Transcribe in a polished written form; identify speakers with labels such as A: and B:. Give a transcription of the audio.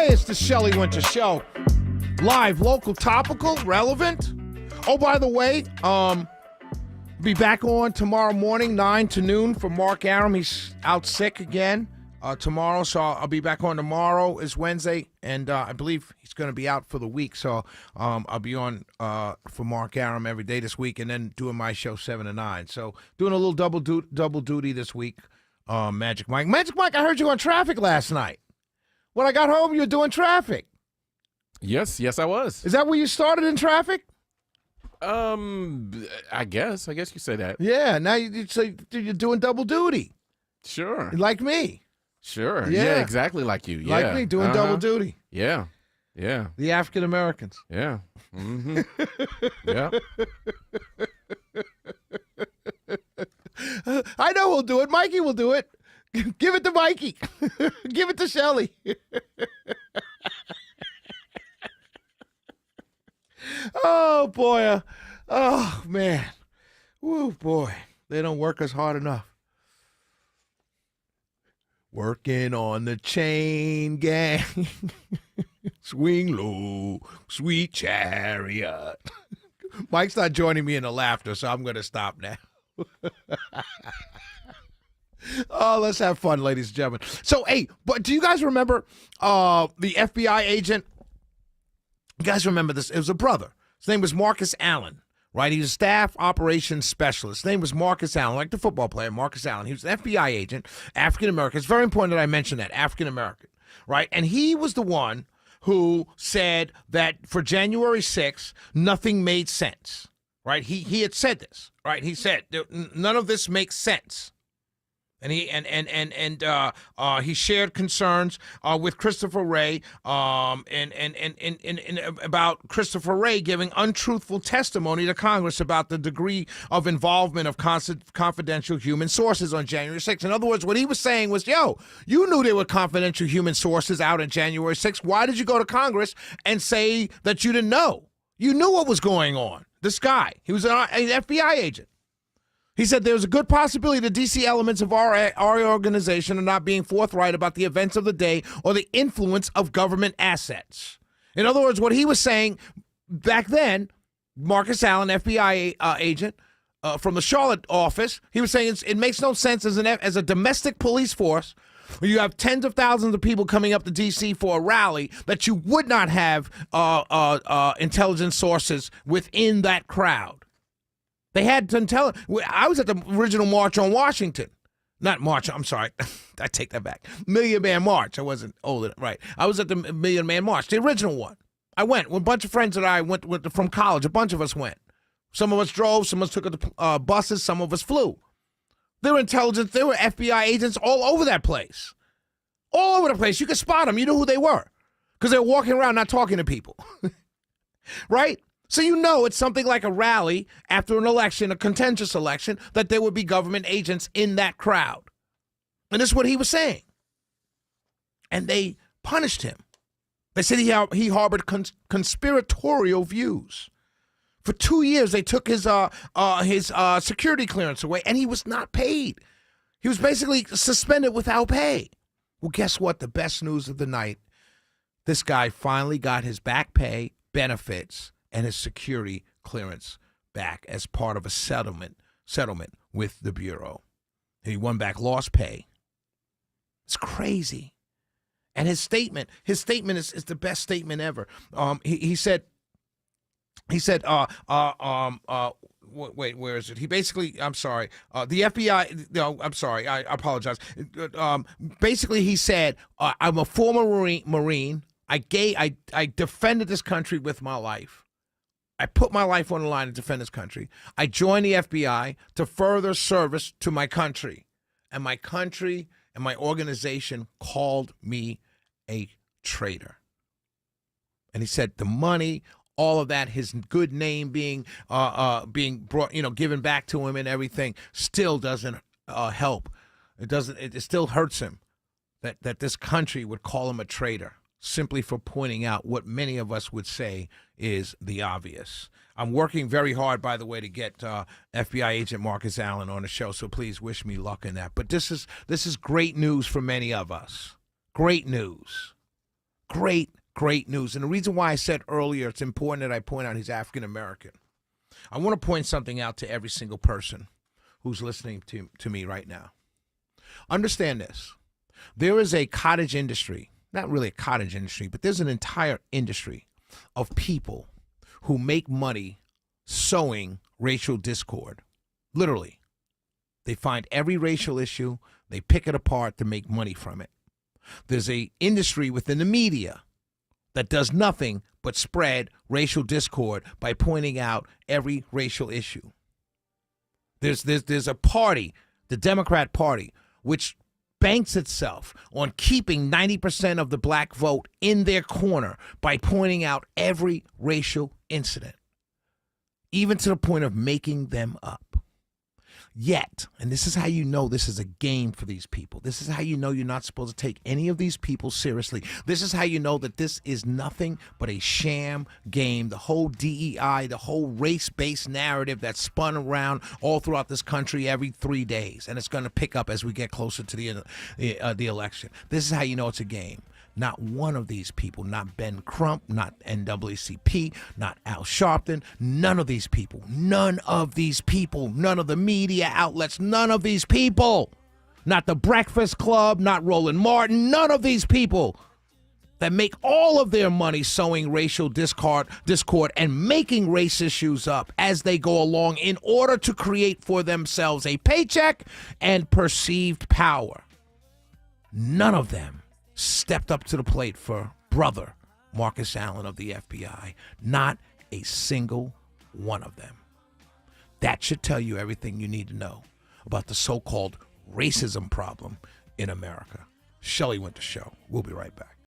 A: Hey, it's the Shelley Winter Show. Live, local, topical, relevant. Oh, by the way, be back on tomorrow morning, 9 to noon for Mark Aram. He's out sick again tomorrow, so I'll be back on tomorrow. Is Wednesday, and I believe he's going to be out for the week, so I'll be on for Mark Aram every day this week, and then doing my show 7 to 9. So doing a little double duty this week. Magic Mike, I heard you on traffic last night. When I got home, you were doing traffic.
B: Yes, I was.
A: Is that where you started in traffic?
B: I guess you say that.
A: Yeah, now you're doing double duty.
B: Sure.
A: Like me.
B: Sure. Yeah, exactly like you. Yeah.
A: Like me, doing double duty.
B: Yeah.
A: The African Americans.
B: Yeah. Mm-hmm. Yeah.
A: I know who'll do it. Mikey will do it. Give it to Mikey. Give it to Shelley. Oh, boy. Oh, man. Woo, boy. They don't work us hard enough. Working on the chain gang. Swing low, sweet chariot. Mike's not joining me in the laughter, so I'm going to stop now. Oh, let's have fun, ladies and gentlemen. So, hey, but do you guys remember the FBI agent? You guys remember this? It was a brother. His name was Marcus Allen, right? He was a staff operations specialist. His name was Marcus Allen, like the football player, Marcus Allen. He was an FBI agent, African-American. It's very important that I mention that, African-American, right? And he was the one who said that for January 6th, nothing made sense, right? He had said this, right? He said, none of this makes sense. And he shared concerns with Christopher Wray and about Christopher Wray giving untruthful testimony to Congress about the degree of involvement of confidential human sources on January 6th. In other words, what he was saying was, you knew there were confidential human sources out on January 6th. Why did you go to Congress and say that you didn't know? You knew what was going on. This guy, he was an FBI agent. He said there's a good possibility the D.C. elements of our organization are not being forthright about the events of the day or the influence of government assets. In other words, what he was saying back then, Marcus Allen, FBI agent from the Charlotte office, he was saying it makes no sense as a domestic police force where you have tens of thousands of people coming up to D.C. for a rally that you would not have intelligence sources within that crowd. They had to tell. I was at the original March on Washington. Not March, I'm sorry. I take that back. Million Man March. I wasn't old enough. Right. I was at the Million Man March, the original one. I went with a bunch of friends that I went from college. A bunch of us went. Some of us drove. Some of us took the buses. Some of us flew. There were intelligence. There were FBI agents all over that place. All over the place. You could spot them. You knew who they were because they were walking around not talking to people. Right? So you know it's something like a rally after an election, a contentious election, that there would be government agents in that crowd. And this is what he was saying. And they punished him. They said he harbored conspiratorial views. For 2 years, they took his security clearance away, and he was not paid. He was basically suspended without pay. Well, guess what? The best news of the night, this guy finally got his back pay, benefits, and his security clearance back as part of a settlement with the Bureau. And he won back lost pay. It's crazy. And his statement is the best statement ever. He said, wait, where is it? He basically, I'm sorry, the FBI, no, I'm sorry, I apologize. Basically, he said, I'm a former Marine. I defended this country with my life. I put my life on the line to defend this country. I joined the FBI to further service to my country. And my country and my organization called me a traitor. And he said the money, all of that, his good name being brought, given back to him and everything, still doesn't help. It still hurts him that this country would call him a traitor, simply for pointing out what many of us would say is the obvious. I'm working very hard, by the way, to get FBI agent Marcus Allen on the show, so please wish me luck in that. But this is great news for many of us. Great news. Great, great news. And the reason why I said earlier it's important that I point out he's African American, I want to point something out to every single person who's listening to me right now. Understand this. There is a cottage industry, not really a cottage industry, but there's an entire industry of people who make money sowing racial discord. Literally. They find every racial issue, they pick it apart to make money from it. There's a industry within the media that does nothing but spread racial discord by pointing out every racial issue. There's a party, the Democrat Party, which banks itself on keeping 90% of the black vote in their corner by pointing out every racial incident, even to the point of making them up. Yet, and this is how you know this is a game for these people. This is how you know you're not supposed to take any of these people seriously. This is how you know that this is nothing but a sham game. The whole DEI, the whole race-based narrative that's spun around all throughout this country every 3 days. And it's going to pick up as we get closer to the election. This is how you know it's a game. Not one of these people, not Ben Crump, not NAACP, not Al Sharpton, none of these people, none of the media outlets, none of these people, not the Breakfast Club, not Roland Martin, none of these people that make all of their money sowing racial discord and making race issues up as they go along in order to create for themselves a paycheck and perceived power. None of them stepped up to the plate for brother Marcus Allen of the FBI. Not a single one of them. That should tell you everything you need to know about the so-called racism problem in America. Shelley Winter Show. We'll be right back.